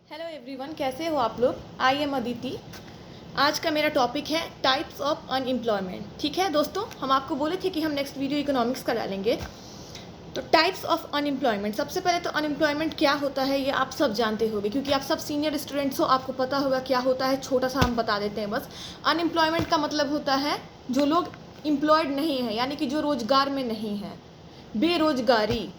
Hello everyone, कैसे हो आप लोग। I am Aditi. आज का मेरा टॉपिक है टाइप्स ऑफ अनएम्प्लॉयमेंट। ठीक है दोस्तों, हम आपको बोले थे कि हम नेक्स्ट वीडियो इकोनॉमिक्स का डालेंगे। तो टाइप्स ऑफ अनएम्प्लॉयमेंट, सबसे पहले तो अनएम्प्लॉयमेंट क्या होता है ये आप सब जानते होंगे, क्योंकि आप सब सीनियर स्टूडेंट्स हो, आपको पता होगा क्या होता है। छोटा सा हम बता देते हैं बस। अनएम्प्लॉयमेंट का मतलब होता है जो लोग एम्प्लॉयड नहीं है, यानी कि जो रोजगार में नहीं है, बेरोजगारी।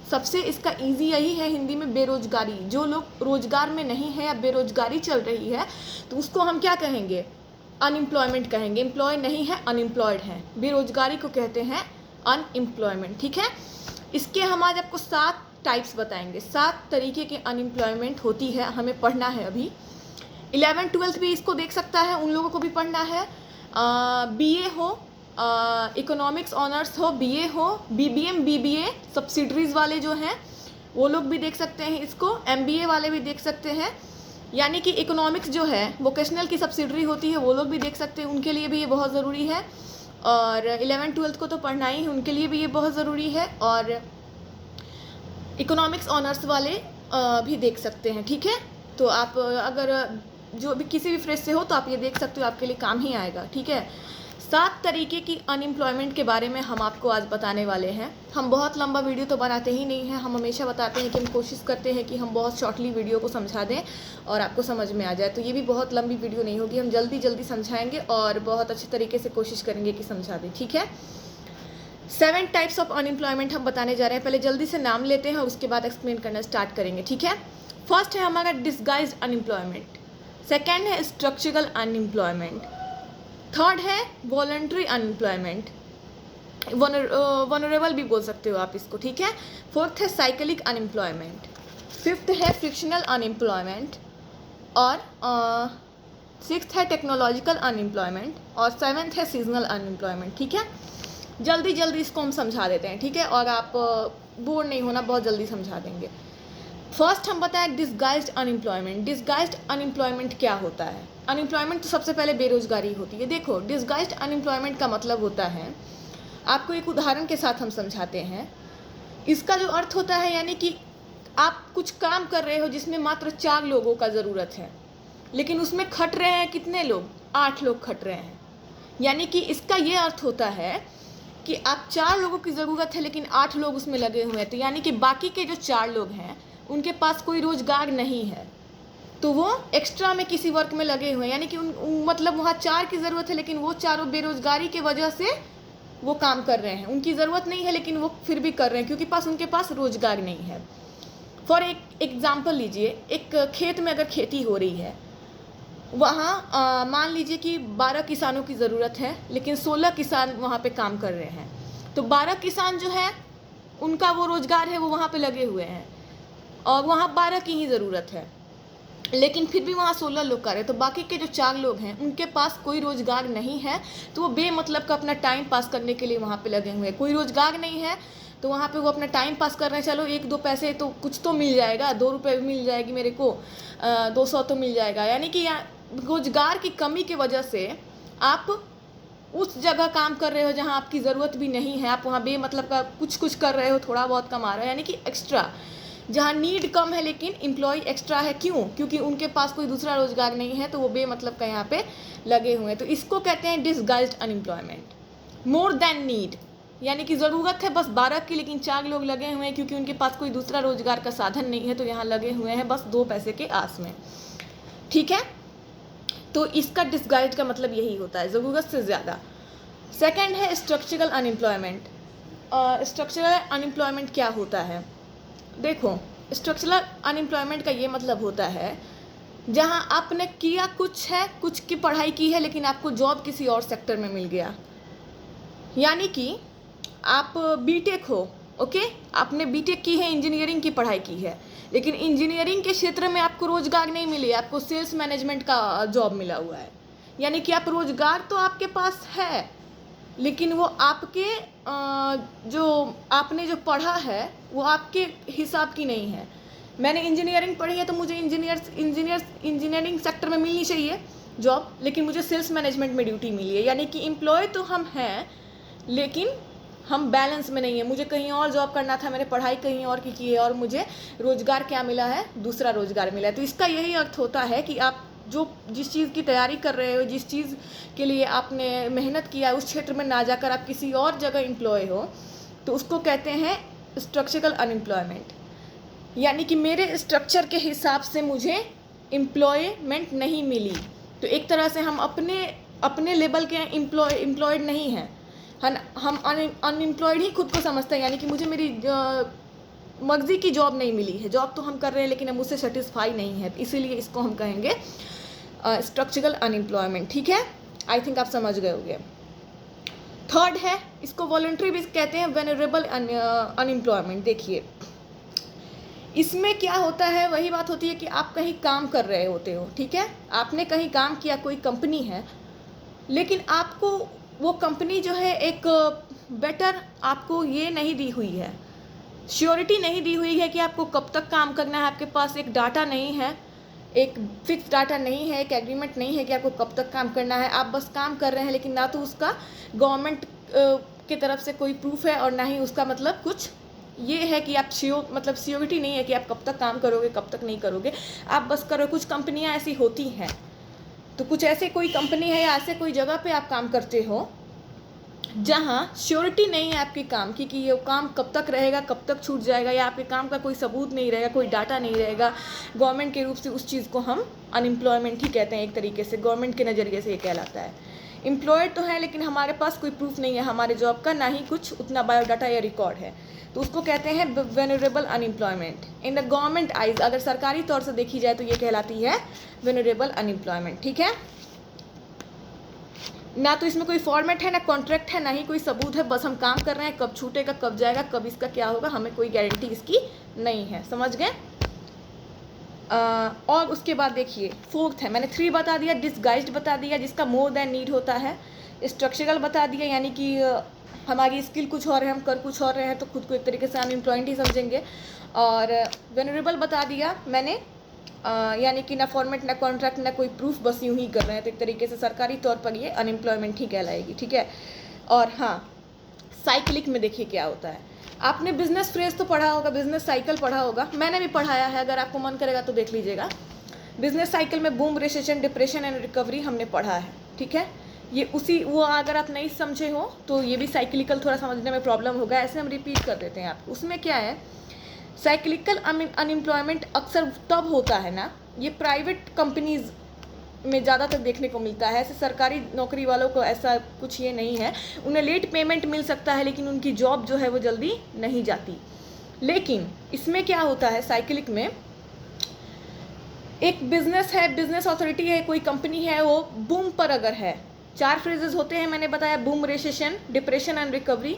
सबसे इसका इजी यही है हिंदी में, बेरोजगारी। जो लोग रोजगार में नहीं है या बेरोजगारी चल रही है तो उसको हम क्या कहेंगे, अनएम्प्लॉयमेंट कहेंगे। एम्प्लॉय नहीं है, अनएम्प्लॉयड है। बेरोजगारी को कहते हैं अनएम्प्लॉयमेंट। ठीक है, इसके हम आज आपको 7 टाइप्स बताएंगे। 7 तरीके के अनएम्प्लॉयमेंट होती है, हमें पढ़ना है अभी। 11th-12th भी इसको देख सकता है, उन लोगों को भी पढ़ना है। बीए हो, इकोनॉमिक्स ऑनर्स हो, बीए हो, बीबीएम बीबीए सब्सिडरीज वाले जो हैं वो लोग भी देख सकते हैं इसको। एमबीए वाले भी देख सकते हैं, यानी कि इकोनॉमिक्स जो है वोकेशनल की सब्सिडरी होती है, वो लोग भी देख सकते हैं। उनके लिए भी ये बहुत ज़रूरी है। और 11th-12th को तो पढ़ना ही है, उनके लिए भी ये बहुत ज़रूरी है। और इकोनॉमिक्स ऑनर्स वाले भी देख सकते हैं। ठीक है, तो आप अगर जो भी किसी भी फ्रेज से हो तो आप ये देख सकते हो, आपके लिए काम ही आएगा। ठीक है, 7 तरीके की अनएम्प्लॉयमेंट के बारे में हम आपको आज बताने वाले हैं। हम बहुत लंबा वीडियो तो बनाते ही नहीं हैं, हम हमेशा बताते हैं कि हम कोशिश करते हैं कि हम बहुत शॉर्टली वीडियो को समझा दें और आपको समझ में आ जाए। तो ये भी बहुत लंबी वीडियो नहीं होगी, हम जल्दी जल्दी समझाएंगे और बहुत अच्छे तरीके से कोशिश करेंगे कि समझा दें। ठीक है, 7 टाइप्स ऑफ अनएम्प्लॉयमेंट हम बताने जा रहे हैं। पहले जल्दी से नाम लेते हैं और उसके बाद एक्सप्लेन करना स्टार्ट करेंगे। ठीक है, फर्स्ट है हमारा डिस्गाइज्ड अनएम्प्लॉयमेंट। सेकेंड है स्ट्रक्चरल अनएम्प्लॉयमेंट। थर्ड है वॉलंटरी अनएम्प्लॉयमेंट, वनरेबल भी बोल सकते हो आप इसको। ठीक है, फोर्थ है साइक्लिक अनएम्प्लॉयमेंट। फिफ्थ है फ्रिक्शनल अनएम्प्लॉयमेंट। और सिक्स्थ है टेक्नोलॉजिकल अनएम्प्लॉयमेंट। और 7th है सीजनल अनएम्प्लॉयमेंट। ठीक है, जल्दी जल्दी इसको हम समझा देते हैं। ठीक है, और आप बोर नहीं होना, बहुत जल्दी समझा देंगे। फर्स्ट हम बताएं डिस्गाइज्ड अनएम्प्लॉयमेंट। डिस्गाइज्ड अनएम्प्लॉयमेंट क्या होता है। अनएम्प्लॉयमेंट तो सबसे पहले बेरोजगारी होती है। देखो, डिस्गाइज्ड अनएम्प्लॉयमेंट का मतलब होता है, आपको एक उदाहरण के साथ हम समझाते हैं। इसका जो अर्थ होता है, यानी कि आप कुछ काम कर रहे हो जिसमें मात्र 4 लोगों का ज़रूरत है, लेकिन उसमें खट रहे हैं कितने लोग, 8 लोग खट रहे हैं। यानी कि इसका ये अर्थ होता है कि आप 4 लोगों की ज़रूरत है लेकिन 8 लोग उसमें लगे हुए हैं। तो यानी कि बाकी के जो 4 लोग हैं उनके पास कोई रोजगार नहीं है, तो वो एक्स्ट्रा में किसी वर्क में लगे हुए हैं। यानी कि मतलब वहाँ 4 की ज़रूरत है लेकिन वो चारों बेरोजगारी की वजह से वो काम कर रहे हैं। उनकी ज़रूरत नहीं है लेकिन वो फिर भी कर रहे हैं, क्योंकि उनके पास रोजगार नहीं है। फॉर एक एग्जाम्पल लीजिए, एक खेत में अगर खेती हो रही है, वहाँ मान लीजिए कि 12 किसानों की ज़रूरत है लेकिन 16 किसान वहाँ पे काम कर रहे हैं। तो 12 किसान जो है उनका वो रोजगार है, वो वहाँ पे लगे हुए हैं और वहाँ 12 की ही ज़रूरत है, लेकिन फिर भी वहाँ 16 लोग कर रहे हैं। तो बाकी के जो 4 लोग हैं उनके पास कोई रोजगार नहीं है, तो वो बेमतलब का अपना टाइम पास करने के लिए वहाँ पे लगे हुए हैं। कोई रोजगार नहीं है तो वहाँ पे वो अपना टाइम पास कर रहे हैं। चलो 1-2 पैसे तो कुछ तो मिल जाएगा, 2 रुपये मिल जाएगी मेरे को, 200 तो मिल जाएगा। यानी कि रोजगार की कमी की वजह से आप उस जगह काम कर रहे हो जहाँ आपकी ज़रूरत भी नहीं है, आप वहाँ बेमतलब का कुछ कर रहे हो, थोड़ा बहुत कमा रहे हो, यानी कि एक्स्ट्रा। जहाँ नीड कम है लेकिन एम्प्लॉय एक्स्ट्रा है, क्यों? क्योंकि उनके पास कोई दूसरा रोजगार नहीं है, तो वो बेमतलब का यहाँ पे लगे हुए हैं। तो इसको कहते हैं disguised unemployment. More than need, यानी कि ज़रूरत है बस 12 की, लेकिन 4 लोग लगे हुए हैं क्योंकि उनके पास कोई दूसरा रोजगार का साधन नहीं है, तो यहाँ लगे हुए हैं बस 2 पैसे के आस में। ठीक है, तो इसका डिस्गाइज्ड का मतलब यही होता है, ज़रूरत से ज़्यादा। सेकेंड है स्ट्रक्चरल अनएम्प्लॉयमेंट। स्ट्रक्चरल अनएम्प्लॉयमेंट क्या होता है। देखो, स्ट्रक्चरल अनएम्प्लॉयमेंट का ये मतलब होता है जहां आपने किया कुछ है, कुछ की पढ़ाई की है, लेकिन आपको जॉब किसी और सेक्टर में मिल गया। यानी कि आप बीटेक हो, ओके, आपने बीटेक की है, इंजीनियरिंग की पढ़ाई की है, लेकिन इंजीनियरिंग के क्षेत्र में आपको रोजगार नहीं मिले, आपको सेल्स मैनेजमेंट का जॉब मिला हुआ है। यानी कि आप रोजगार तो आपके पास है, लेकिन वो आपके जो आपने जो पढ़ा है वो आपके हिसाब की नहीं है। मैंने इंजीनियरिंग पढ़ी है तो मुझे इंजीनियरिंग सेक्टर में मिलनी चाहिए जॉब, लेकिन मुझे सेल्स मैनेजमेंट में ड्यूटी मिली है। यानी कि एम्प्लॉय तो हम हैं, लेकिन हम बैलेंस में नहीं है, मुझे कहीं और जॉब करना था, मैंने पढ़ाई कहीं और की है और मुझे रोज़गार क्या मिला है, दूसरा रोज़गार मिला है। तो इसका यही अर्थ होता है कि आप जिस चीज़ की तैयारी कर रहे हो, जिस चीज़ के लिए आपने मेहनत किया, उस क्षेत्र में ना जाकर आप किसी और जगह एम्प्लॉय हो, तो उसको कहते हैं स्ट्रक्चरल अनएम्प्लॉयमेंट। यानी कि मेरे स्ट्रक्चर के हिसाब से मुझे एम्प्लॉयमेंट नहीं मिली। तो एक तरह से हम अपने लेवल के एम्प्लॉयड नहीं हैं, हम अनएम्प्लॉयड ही खुद को समझते हैं। यानी कि मुझे मेरी मर्जी की जॉब नहीं मिली है, जॉब तो हम कर रहे हैं लेकिन हम उससे सेटिस्फाई नहीं है, इसीलिए इसको हम कहेंगे स्ट्रक्चरल अनएम्प्लॉयमेंट। ठीक है, आई थिंक आप समझ गए होंगे। थर्ड है, इसको वॉलंटरी भी कहते हैं, वेनरेबल अनएम्प्लॉयमेंट। देखिए इसमें क्या होता है, वही बात होती है कि आप कहीं काम कर रहे होते हो, ठीक है, आपने कहीं काम किया, कोई कंपनी है, लेकिन आपको वो कंपनी जो है एक बेटर आपको ये नहीं दी हुई है, श्योरिटी नहीं दी हुई है कि आपको कब तक काम करना है, आपके पास एक डाटा नहीं है, एक फिक्स डाटा नहीं है, एक एग्रीमेंट नहीं है कि आपको कब तक काम करना है, आप बस काम कर रहे हैं, लेकिन ना तो उसका गवर्नमेंट की तरफ से कोई प्रूफ है और ना ही उसका मतलब कुछ ये है कि आप सियोरिटी नहीं है कि आप कब तक काम करोगे, कब तक नहीं करोगे, आप बस करो। कुछ कंपनियां ऐसी होती हैं, तो कुछ ऐसे कोई कंपनी है या ऐसे कोई जगह पे आप काम करते हो जहाँ श्योरिटी नहीं है आपके काम की कि ये काम कब तक रहेगा, कब तक छूट जाएगा, या आपके काम का कोई सबूत नहीं रहेगा, कोई डाटा नहीं रहेगा गवर्नमेंट के रूप से, उस चीज़ को हम अनएम्प्लॉयमेंट ही कहते हैं। एक तरीके से गवर्नमेंट के नज़रिए से ये कहलाता है। एम्प्लॉयड तो है लेकिन हमारे पास कोई प्रूफ नहीं है हमारे जॉब का, ना ही कुछ उतना बायोडाटा या रिकॉर्ड है, तो उसको कहते हैं venerable unemployment. In the government eyes, अगर सरकारी तौर से देखी जाए तो ये कहलाती है वेनरेबल अनएम्प्लॉयमेंट। ठीक है, ना तो इसमें कोई फॉर्मेट है, ना कॉन्ट्रैक्ट है, ना ही कोई सबूत है, बस हम काम कर रहे हैं, कब छूटेगा, कब जाएगा, कब इसका क्या होगा, हमें कोई गारंटी इसकी नहीं है। समझ गए? और उसके बाद देखिए फोर्थ है, मैंने 3 बता दिया, डिसगाइज्ड बता दिया जिसका मोर देन नीड होता है, स्ट्रक्चरल बता दिया यानी कि हमारी स्किल कुछ और है, हम कर कुछ और रहे हैं, तो खुद को एक तरीके से अनएम्प्लॉयड ही समझेंगे, और वेनरेबल बता दिया मैंने, यानी कि ना फॉर्मेट, ना कॉन्ट्रैक्ट, ना कोई प्रूफ, बस यूं ही कर रहे हैं, तो एक तरीके से सरकारी तौर पर ये अनएम्प्लॉयमेंट ही कहलाएगी। ठीक है, और हाँ साइक्लिक में देखिए क्या होता है, आपने बिजनेस फ्रेज तो पढ़ा होगा, बिजनेस साइकिल पढ़ा होगा, मैंने भी पढ़ाया है, अगर आपको मन करेगा तो देख लीजिएगा। बिजनेस साइकिल में boom, recession, depression and recovery हमने पढ़ा है। ठीक है, ये वो अगर आप नहीं समझे हो तो ये भी साइक्लिकल थोड़ा समझने में प्रॉब्लम होगा, ऐसे हम रिपीट कर देते हैं आपको। उसमें क्या है, साइक्लिकल अनएम्प्लॉयमेंट अक्सर तब होता है ना, ये प्राइवेट कंपनीज में ज़्यादातर देखने को मिलता है, ऐसे सरकारी नौकरी वालों को ऐसा कुछ ये नहीं है, उन्हें लेट पेमेंट मिल सकता है लेकिन उनकी जॉब जो है वो जल्दी नहीं जाती। लेकिन इसमें क्या होता है, साइक्लिक में एक बिजनेस है, बिजनेस अथॉरिटी है, कोई कंपनी है, वो बूम पर अगर है, 4 फ्रेजेस होते हैं मैंने बताया, boom, recession, depression and recovery.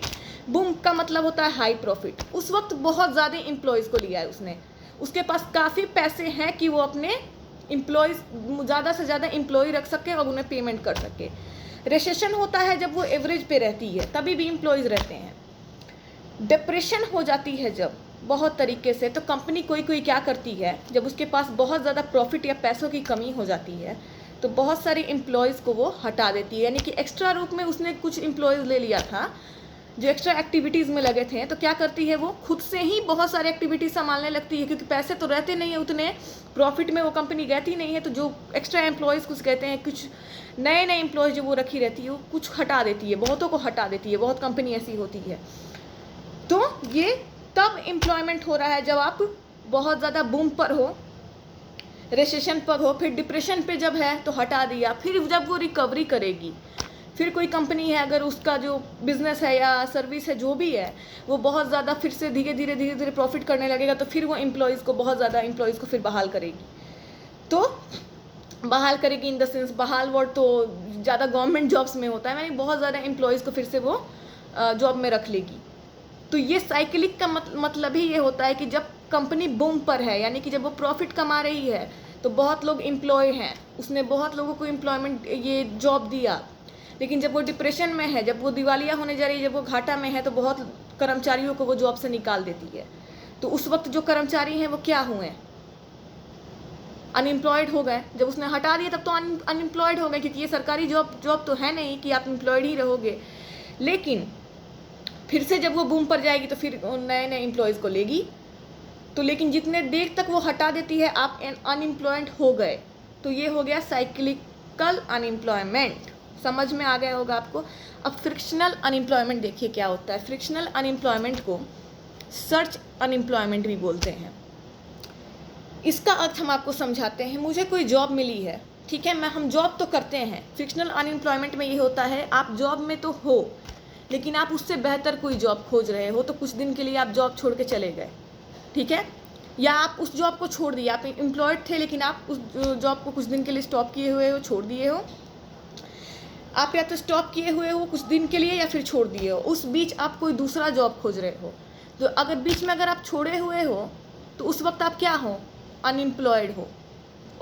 Boom का मतलब होता है हाई प्रॉफिट, उस वक्त बहुत ज़्यादा एम्प्लॉयज़ को लिया है उसने, उसके पास काफ़ी पैसे हैं कि वो अपने एम्प्लॉयज़ ज़्यादा से ज़्यादा एम्प्लॉय रख सके और उन्हें पेमेंट कर सके। रिसेशन होता है जब वो एवरेज पे रहती है, तभी भी एम्प्लॉयज़ रहते हैं। डिप्रेशन हो जाती है जब बहुत तरीके से, तो कंपनी कोई क्या करती है, जब उसके पास बहुत ज़्यादा प्रॉफिट या पैसों की कमी हो जाती है तो बहुत सारे एम्प्लॉयज़ को वो हटा देती है, यानी कि एक्स्ट्रा रूप में उसने कुछ एम्प्लॉयज़ ले लिया था जो एक्स्ट्रा एक्टिविटीज़ में लगे थे, तो क्या करती है वो खुद से ही बहुत सारी एक्टिविटीज़ संभालने लगती है, क्योंकि पैसे तो रहते नहीं है उतने, प्रॉफिट में वो कंपनी रहती नहीं है, तो जो एक्स्ट्रा एम्प्लॉयज़ कुछ कहते हैं, कुछ नए एम्प्लॉयज़ जो वो रखी रहती है वो कुछ हटा देती है, बहुतों को हटा देती है, बहुत कंपनी ऐसी होती है। तो ये तब एम्प्लॉयमेंट हो रहा है जब आप बहुत ज़्यादा बूम पर हो, रिसेशन पर हो, फिर डिप्रेशन पे जब है तो हटा दिया, फिर जब वो रिकवरी करेगी, फिर कोई कंपनी है अगर उसका जो बिज़नेस है या सर्विस है जो भी है वो बहुत ज़्यादा फिर से धीरे धीरे प्रॉफिट करने लगेगा, तो फिर वो एम्प्लॉयज़ को, बहुत ज़्यादा एम्प्लॉयज़ को फिर बहाल करेगी। तो बहाल करेगी इन द सेंस, बहाल वर्ड तो ज़्यादा गवर्नमेंट जॉब्स में होता है, यानी बहुत ज़्यादा एम्प्लॉयज़ को फिर से वो जॉब में रख लेगी। तो ये साइकिलिक का मतलब ही ये होता है कि जब कंपनी बूम पर है, यानी कि जब वो प्रॉफिट कमा रही है तो बहुत लोग एम्प्लॉय हैं, उसने बहुत लोगों को एम्प्लॉयमेंट ये जॉब दिया, लेकिन जब वो डिप्रेशन में है, जब वो दिवालिया होने जा रही है, जब वो घाटा में है, तो बहुत कर्मचारियों को वो जॉब से निकाल देती है। तो उस वक्त जो कर्मचारी हैं वो क्या हुए, अनएम्प्लॉयड हो गए। जब उसने हटा दिया तब तो अनएम्प्लॉयड हो गए, क्योंकि ये सरकारी जॉब तो है नहीं कि आप एम्प्लॉयड ही रहोगे। लेकिन फिर से जब वो बूम पर जाएगी तो फिर नए नए एम्प्लॉयज़ को लेगी। तो लेकिन जितने देर तक वो हटा देती है आप अनएम्प्लॉयड हो गए। तो ये हो गया साइक्लिकल अनएम्प्लॉयमेंट। समझ में आ गया होगा आपको। अब फ्रिक्शनल अनएम्प्लॉयमेंट देखिए क्या होता है। फ्रिक्शनल अनएम्प्लॉयमेंट को सर्च अनएम्प्लॉयमेंट भी बोलते हैं। इसका अर्थ हम आपको समझाते हैं। मुझे कोई जॉब मिली है, ठीक है, हम जॉब तो करते हैं। फ्रिक्शनल अनएम्प्लॉयमेंट में ये होता है आप जॉब में तो हो लेकिन आप उससे बेहतर कोई जॉब खोज रहे हो। तो कुछ दिन के लिए आप जॉब छोड़ के चले गए, ठीक है, या आप उस जॉब को छोड़ दिए। आप एम्प्लॉयड थे लेकिन आप उस जॉब को कुछ दिन के लिए स्टॉप किए हुए हो, छोड़ दिए हो। आप या तो स्टॉप किए हुए हो कुछ दिन के लिए या फिर छोड़ दिए हो। उस बीच आप कोई दूसरा जॉब खोज रहे हो। तो अगर बीच में अगर आप छोड़े हुए हो तो उस वक्त आप क्या हो, अनएम्प्लॉयड हो।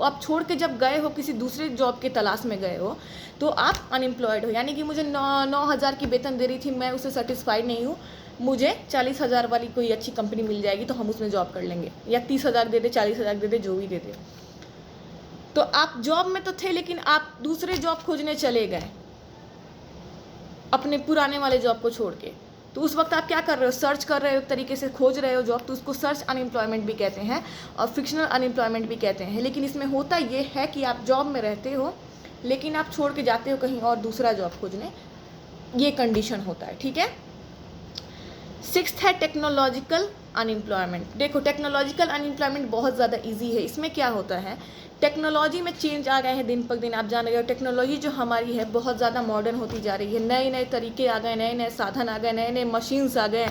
आप छोड़ के जब गए हो किसी दूसरे जॉब के तलाश में गए हो तो आप अनएम्प्लॉयड हो। यानी कि मुझे 9,000 की वेतन दे रही थी, मैं उससे सेटिस्फाइड नहीं हूँ, मुझे 40,000 वाली कोई अच्छी कंपनी मिल जाएगी तो हम उसमें जॉब कर लेंगे, या 30,000 दे दे, 40,000 दे दे, जो भी दे दे। तो आप जॉब में तो थे लेकिन आप दूसरे जॉब खोजने चले गए अपने पुराने वाले जॉब को छोड़ के। तो उस वक्त आप क्या कर रहे हो, सर्च कर रहे हो, एक तरीके से खोज रहे हो जॉब। तो उसको सर्च अनएम्प्लॉयमेंट भी कहते हैं और फ्रिक्शनल अनएम्प्लॉयमेंट भी कहते हैं। लेकिन इसमें होता ये है कि आप जॉब में रहते हो लेकिन आप छोड़ के जाते हो कहीं और दूसरा जॉब खोजने, ये कंडीशन होता है, ठीक है। सिक्स्थ है टेक्नोलॉजिकल अनएम्प्लॉयमेंट। देखो टेक्नोलॉजिकल अनएम्प्लॉयमेंट बहुत ज़्यादा इजी है। इसमें क्या होता है, टेक्नोलॉजी में चेंज आ गए हैं दिन पर दिन। आप जान रहे हो टेक्नोलॉजी जो हमारी है बहुत ज़्यादा मॉडर्न होती जा रही है। नए नए तरीके आ गए, नए नए साधन आ गए, नए नए मशीन्स आ गए,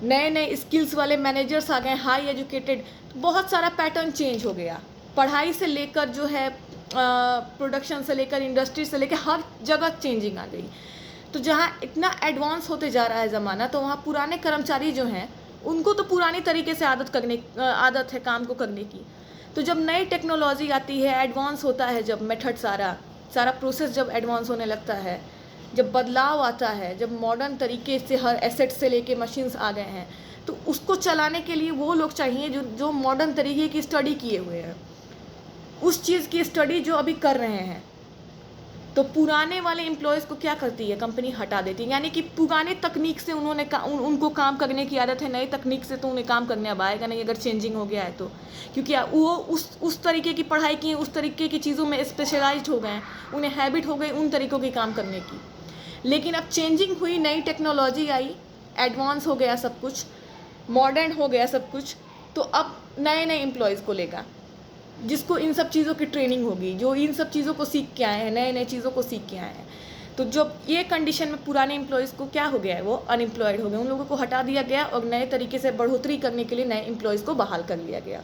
नए नए स्किल्स वाले मैनेजर्स आ गए, हाई एजुकेटेड। बहुत सारा पैटर्न चेंज हो गया। पढ़ाई से लेकर जो है प्रोडक्शन से लेकर इंडस्ट्री से लेकर हर जगह चेंजिंग आ गई। तो जहाँ इतना एडवांस होते जा रहा है ज़माना, तो वहाँ पुराने कर्मचारी जो हैं उनको तो पुरानी तरीके से आदत है काम को करने की। तो जब नई टेक्नोलॉजी आती है, एडवांस होता है, जब मेथड सारा प्रोसेस जब एडवांस होने लगता है, जब बदलाव आता है, जब मॉडर्न तरीके से हर एसेट से लेके मशीन्स आ गए हैं, तो उसको चलाने के लिए वो लोग चाहिए जो मॉडर्न तरीके की स्टडी किए हुए हैं, उस चीज़ की स्टडी जो अभी कर रहे हैं। तो पुराने वाले एम्प्लॉयज़ को क्या करती है, कंपनी हटा देती है। यानी कि पुराने तकनीक से उनको काम करने की आदत है, नई तकनीक से तो उन्हें काम करने अब आएगा नहीं अगर चेंजिंग हो गया है तो। क्योंकि वो उस तरीके की पढ़ाई की, उस तरीके की चीज़ों में स्पेशलाइज्ड हो गए हैं, उन्हें हैबिट हो गई उन तरीक़ों के काम करने की। लेकिन अब चेंजिंग हुई, नई टेक्नोलॉजी आई, एडवांस हो गया सब कुछ, मॉडर्न हो गया सब कुछ। तो अब नए नए एम्प्लॉयज़ को लेगा जिसको इन सब चीज़ों की ट्रेनिंग होगी, जो इन सब चीज़ों को सीख के आए हैं, नए नए चीज़ों को सीख के आए हैं। तो जब ये कंडीशन में पुराने एम्प्लॉयज़ को क्या हो गया है, वो अनएम्प्लॉयड हो गए, उन लोगों को हटा दिया गया और नए तरीके से बढ़ोतरी करने के लिए नए एम्प्लॉयज़ को बहाल कर लिया गया,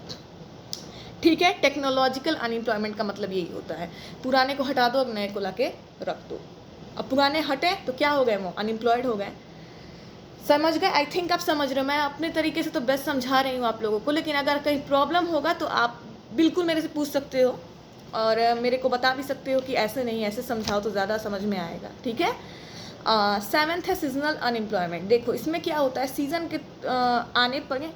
ठीक है। टेक्नोलॉजिकल अनएम्प्लॉयमेंट का मतलब यही होता है, पुराने को हटा दो और नए को ला के रख दो। अब पुराने हटे तो क्या हो गए, वो अनएम्प्लॉयड हो गए। समझ गए? आई थिंक आप समझ रहे हो। मैं अपने तरीके से तो बेस्ट समझा रही हूँ आप लोगों को, लेकिन अगर कहीं प्रॉब्लम होगा तो आप बिल्कुल मेरे से पूछ सकते हो और मेरे को बता भी सकते हो कि ऐसे नहीं, ऐसे समझाओ तो ज़्यादा समझ में आएगा, ठीक है। सेवेंथ है सीजनल अनएम्प्लॉयमेंट। देखो इसमें क्या होता है, सीज़न के आने पर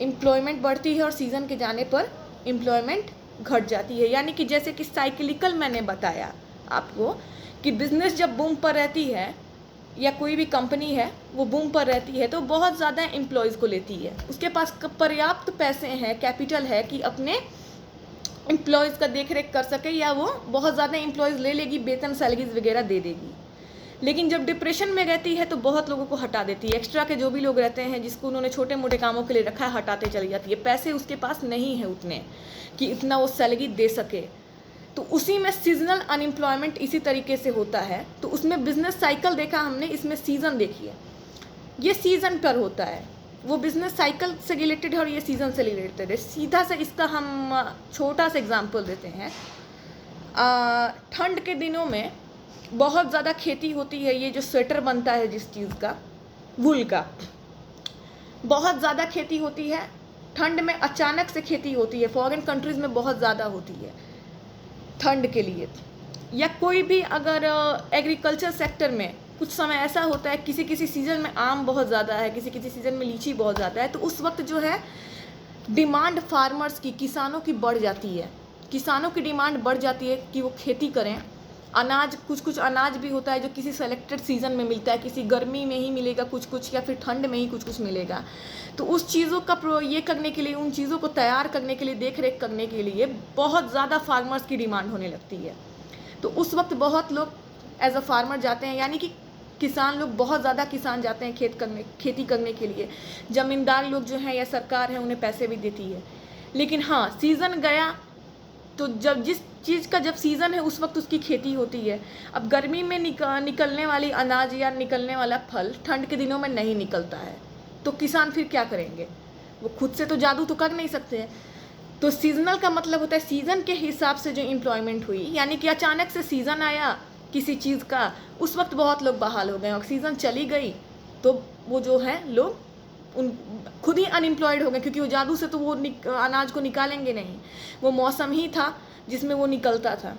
एम्प्लॉयमेंट बढ़ती है और सीज़न के जाने पर एम्प्लॉयमेंट घट जाती है। यानी कि जैसे कि साइक्लिकल मैंने बताया आपको कि बिज़नेस जब बूम पर रहती है या कोई भी कंपनी है वो बूम पर रहती है तो बहुत ज़्यादा एम्प्लॉयज़ को लेती है, उसके पास पर्याप्त पैसे हैं, कैपिटल है कि अपने एम्प्लॉयज़ का देख रेख कर सके, या वो बहुत ज़्यादा एम्प्लॉयज़ ले लेगी, वेतन सैलरीज वगैरह दे देगी। लेकिन जब डिप्रेशन में रहती है तो बहुत लोगों को हटा देती है। एक्स्ट्रा के जो भी लोग रहते हैं जिसको उन्होंने छोटे मोटे कामों के लिए रखा है, हटाते चली जाती है। पैसे उसके पास नहीं है उतने कि इतना वो सैलरी दे सके। तो उसी में सीजनल अनएम्प्लॉयमेंट इसी तरीके से होता है। तो उसमें बिजनेस साइकिल देखा हमने, इसमें सीज़न देखिए, ये सीज़न पर होता है, वो बिजनेस साइकिल से रिलेटेड है और ये सीज़न से रिलेटेड है। सीधा से इसका हम छोटा सा एग्जांपल देते हैं। ठंड के दिनों में बहुत ज़्यादा खेती होती है, ये जो स्वेटर बनता है जिस चीज़ का, वूल का, बहुत ज़्यादा खेती होती है। ठंड में अचानक से खेती होती है, फॉरेन कंट्रीज़ में बहुत ज़्यादा होती है ठंड के लिए। या कोई भी अगर एग्रीकल्चर सेक्टर में कुछ समय ऐसा होता है, किसी किसी सीज़न में आम बहुत ज़्यादा है, किसी किसी सीज़न में लीची बहुत ज़्यादा है, तो उस वक्त जो है डिमांड फार्मर्स की, किसानों की बढ़ जाती है। किसानों की डिमांड बढ़ जाती है कि वो खेती करें अनाज, कुछ कुछ अनाज भी होता है जो किसी सेलेक्टेड सीज़न में मिलता है, किसी गर्मी में ही मिलेगा कुछ कुछ, या फिर ठंड में ही कुछ कुछ मिलेगा। तो उस चीज़ों का ये करने के लिए, उन चीज़ों को तैयार करने के लिए, देख रेख करने के लिए बहुत ज़्यादा फार्मर्स की डिमांड होने लगती है। तो उस वक्त बहुत लोग एज अ फार्मर जाते हैं, यानी कि किसान लोग, बहुत ज़्यादा किसान जाते हैं खेती करने के लिए। ज़मींदार लोग जो हैं या सरकार है उन्हें पैसे भी देती है। लेकिन हाँ, सीज़न गया तो जब जिस चीज़ का जब सीज़न है उस वक्त उसकी खेती होती है। अब गर्मी में निकलने वाली अनाज या निकलने वाला फल ठंड के दिनों में नहीं निकलता है, तो किसान फिर क्या करेंगे? वो खुद से तो जादू तो कर नहीं सकते हैं। तो सीजनल का मतलब होता है सीज़न के हिसाब से जो एम्प्लॉयमेंट हुई, यानी कि अचानक से सीज़न आया किसी चीज़ का, उस वक्त बहुत लोग बहाल हो गए, और सीज़न चली गई तो वो जो है लोग उन खुद ही अनएम्प्लॉयड हो गए, क्योंकि वो जादू से तो वो अनाज को निकालेंगे नहीं, वो मौसम ही था जिसमें वो निकलता था।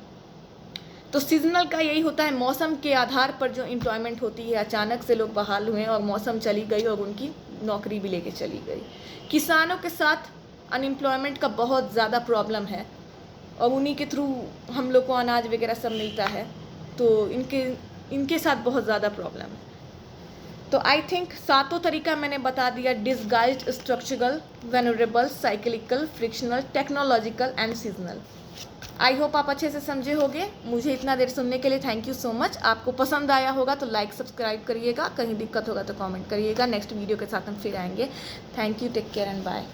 तो सीजनल का यही होता है, मौसम के आधार पर जो एम्प्लॉयमेंट होती है। अचानक से लोग बहाल हुए और मौसम चली गई और उनकी नौकरी भी लेके चली गई। किसानों के साथ अनएम्प्लॉयमेंट का बहुत ज़्यादा प्रॉब्लम है, और उन्हीं के थ्रू हम लोग को अनाज वगैरह सब मिलता है, तो इनके साथ बहुत ज़्यादा प्रॉब्लम है। तो आई थिंक 7 तरीका मैंने बता दिया, disguised, structural, venerable, cyclical, frictional, technological and seasonal. I hope आप अच्छे से समझे होंगे। मुझे इतना देर सुनने के लिए थैंक यू सो मच। आपको पसंद आया होगा तो लाइक सब्सक्राइब करिएगा, कहीं दिक्कत होगा तो कमेंट करिएगा। नेक्स्ट वीडियो के साथ हम फिर आएंगे। Thank you, take care and bye.